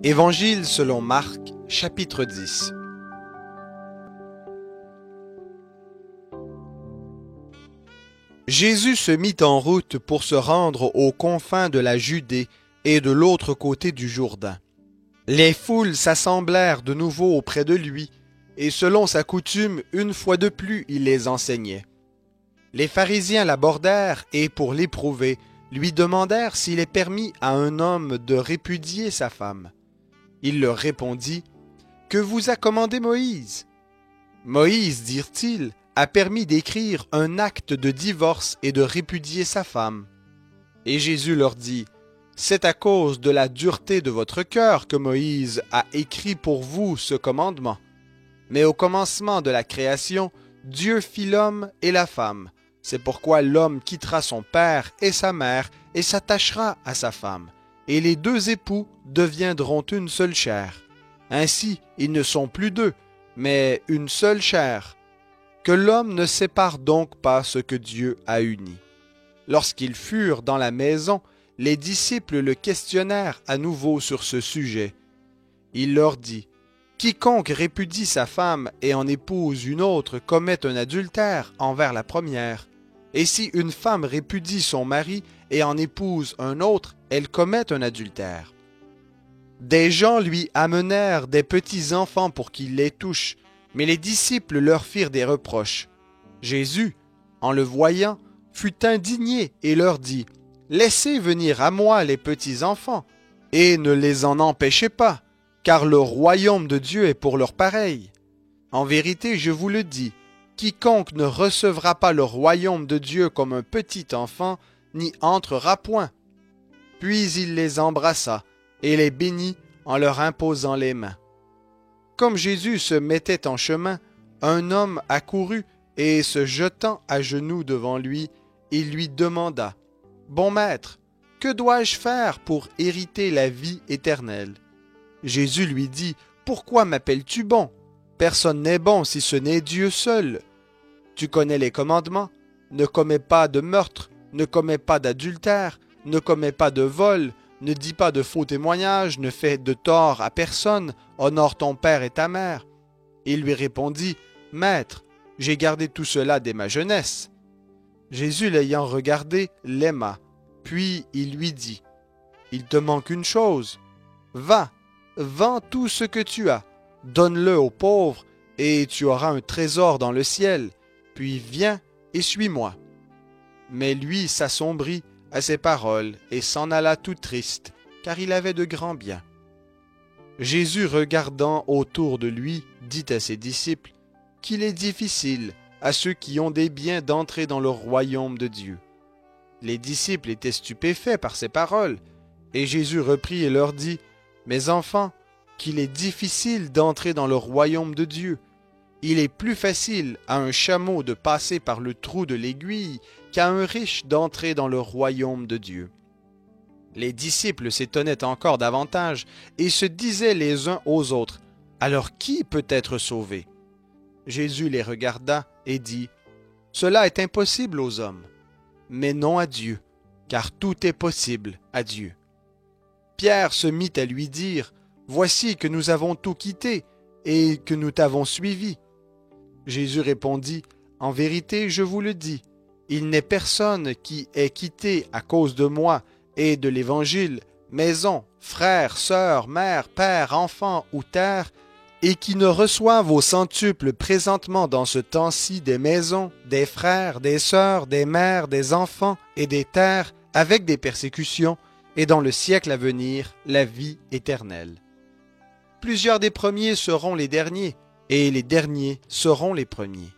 Évangile selon Marc, chapitre 10. Jésus se mit en route pour se rendre aux confins de la Judée et de l'autre côté du Jourdain. Les foules s'assemblèrent de nouveau auprès de lui, et selon sa coutume, une fois de plus, il les enseignait. Les pharisiens l'abordèrent et, pour l'éprouver, lui demandèrent s'il est permis à un homme de répudier sa femme. Il leur répondit, « Que vous a commandé Moïse ?» Moïse, dirent-ils, a permis d'écrire un acte de divorce et de répudier sa femme. Et Jésus leur dit, « C'est à cause de la dureté de votre cœur que Moïse a écrit pour vous ce commandement. Mais au commencement de la création, Dieu fit l'homme et la femme. C'est pourquoi l'homme quittera son père et sa mère et s'attachera à sa femme. Et les deux époux deviendront une seule chair. Ainsi, ils ne sont plus deux, mais une seule chair. Que l'homme ne sépare donc pas ce que Dieu a uni. » Lorsqu'ils furent dans la maison, les disciples le questionnèrent à nouveau sur ce sujet. Il leur dit, « Quiconque répudie sa femme et en épouse une autre commet un adultère envers la première. Et si une femme répudie son mari et en épouse un autre, elle commet un adultère. » Des gens lui amenèrent des petits enfants pour qu'il les touche, mais les disciples leur firent des reproches. Jésus, en le voyant, fut indigné et leur dit, « Laissez venir à moi les petits enfants, et ne les en empêchez pas, car le royaume de Dieu est pour leurs pareils. En vérité, je vous le dis, quiconque ne recevra pas le royaume de Dieu comme un petit enfant, n'y entrera point. » Puis il les embrassa et les bénit en leur imposant les mains. Comme Jésus se mettait en chemin, un homme accourut et, se jetant à genoux devant lui, il lui demanda, « Bon maître, que dois-je faire pour hériter la vie éternelle ?» Jésus lui dit, « Pourquoi m'appelles-tu bon? Personne n'est bon si ce n'est Dieu seul. Tu connais les commandements, ne commets pas de meurtre, ne commets pas d'adultère, ne commets pas de vol, ne dis pas de faux témoignages, ne fais de tort à personne, honore ton père et ta mère. » Il lui répondit, « Maître, j'ai gardé tout cela dès ma jeunesse. » Jésus, l'ayant regardé, l'aima, puis il lui dit, « Il te manque une chose. Va, vends tout ce que tu as, donne-le aux pauvres, et tu auras un trésor dans le ciel. Puis viens et suis-moi. » Mais lui s'assombrit à ces paroles et s'en alla tout triste, car il avait de grands biens. Jésus, regardant autour de lui, dit à ses disciples qu'il est difficile à ceux qui ont des biens d'entrer dans le royaume de Dieu. Les disciples étaient stupéfaits par ces paroles, et Jésus reprit et leur dit, « Mes enfants, qu'il est difficile d'entrer dans le royaume de Dieu. Il est plus facile à un chameau de passer par le trou de l'aiguille qu'à un riche d'entrer dans le royaume de Dieu. » Les disciples s'étonnaient encore davantage et se disaient les uns aux autres, « Alors qui peut être sauvé? » Jésus les regarda et dit, « Cela est impossible aux hommes, mais non à Dieu, car tout est possible à Dieu. » Pierre se mit à lui dire, « Voici que nous avons tout quitté et que nous t'avons suivi. » Jésus répondit, « En vérité, je vous le dis, il n'est personne qui ait quitté à cause de moi et de l'Évangile, maison, frères, sœurs, mère, père, enfants ou terre, et qui ne reçoive au centuple présentement dans ce temps-ci des maisons, des frères, des sœurs, des mères, des enfants et des terres, avec des persécutions, et dans le siècle à venir, la vie éternelle. Plusieurs des premiers seront les derniers, et les derniers seront les premiers. »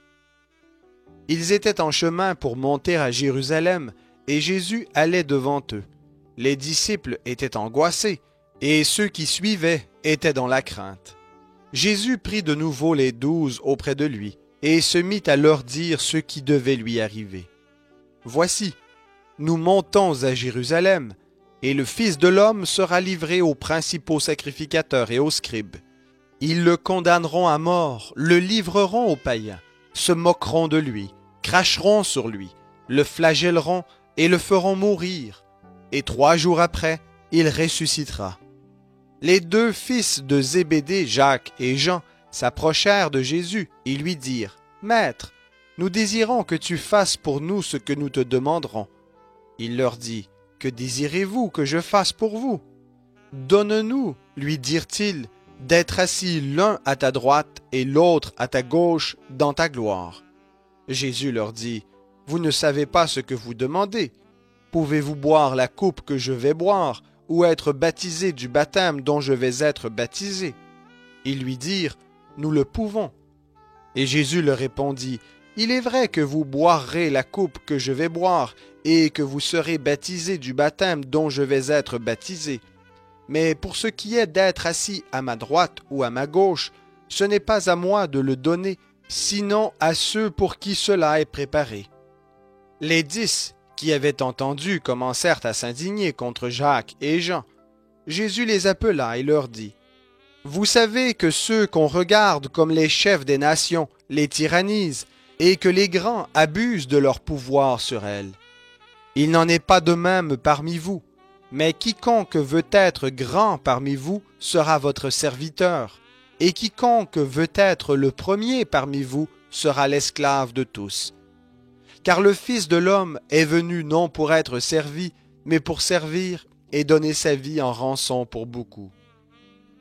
Ils étaient en chemin pour monter à Jérusalem, et Jésus allait devant eux. Les disciples étaient angoissés, et ceux qui suivaient étaient dans la crainte. Jésus prit de nouveau les 12 auprès de lui, et se mit à leur dire ce qui devait lui arriver. « Voici, nous montons à Jérusalem, et le Fils de l'homme sera livré aux principaux sacrificateurs et aux scribes. Ils le condamneront à mort, le livreront aux païens, se moqueront de lui, cracheront sur lui, le flagelleront et le feront mourir, et 3 jours après, il ressuscitera. » Les deux fils de Zébédée, Jacques et Jean, s'approchèrent de Jésus et lui dirent, « Maître, nous désirons que tu fasses pour nous ce que nous te demanderons. » Il leur dit, « Que désirez-vous que je fasse pour vous? » « Donne-nous, lui dirent-ils, d'être assis l'un à ta droite et l'autre à ta gauche dans ta gloire. » Jésus leur dit, « Vous ne savez pas ce que vous demandez. Pouvez-vous boire la coupe que je vais boire, ou être baptisé du baptême dont je vais être baptisé? » Ils lui dirent, « Nous le pouvons. » Et Jésus leur répondit, « Il est vrai que vous boirez la coupe que je vais boire, et que vous serez baptisé du baptême dont je vais être baptisé. Mais pour ce qui est d'être assis à ma droite ou à ma gauche, ce n'est pas à moi de le donner, sinon à ceux pour qui cela est préparé. » Les 10 qui avaient entendu commencèrent à s'indigner contre Jacques et Jean. Jésus les appela et leur dit, « Vous savez que ceux qu'on regarde comme les chefs des nations les tyrannisent et que les grands abusent de leur pouvoir sur elles. Il n'en est pas de même parmi vous. Mais quiconque veut être grand parmi vous sera votre serviteur, et quiconque veut être le premier parmi vous sera l'esclave de tous. Car le Fils de l'homme est venu non pour être servi, mais pour servir et donner sa vie en rançon pour beaucoup. »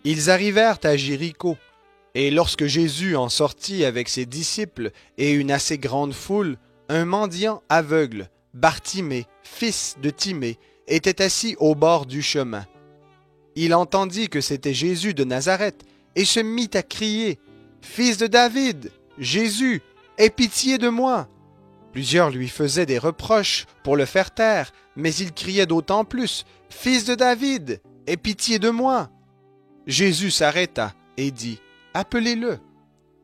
Ils arrivèrent à Jéricho, et lorsque Jésus en sortit avec ses disciples et une assez grande foule, un mendiant aveugle, Bartimée, fils de Timée, était assis au bord du chemin. Il entendit que c'était Jésus de Nazareth et se mit à crier, « Fils de David, Jésus, aie pitié de moi !» Plusieurs lui faisaient des reproches pour le faire taire, mais il criait d'autant plus, « Fils de David, aie pitié de moi !» Jésus s'arrêta et dit, « Appelez-le. »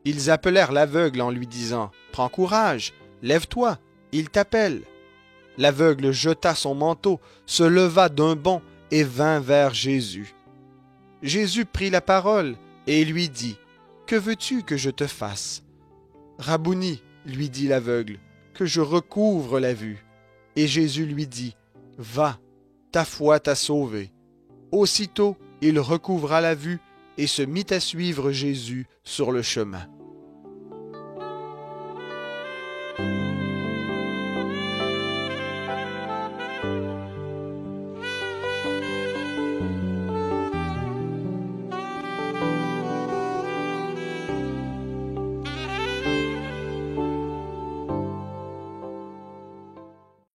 Ils appelèrent l'aveugle en lui disant, « Prends courage, lève-toi, il t'appelle. » L'aveugle jeta son manteau, se leva d'un bond et vint vers Jésus. Jésus prit la parole et lui dit, « Que veux-tu que je te fasse? » « Rabouni, lui dit l'aveugle, que je recouvre la vue. » Et Jésus lui dit, « Va, ta foi t'a sauvé. » Aussitôt, il recouvra la vue et se mit à suivre Jésus sur le chemin.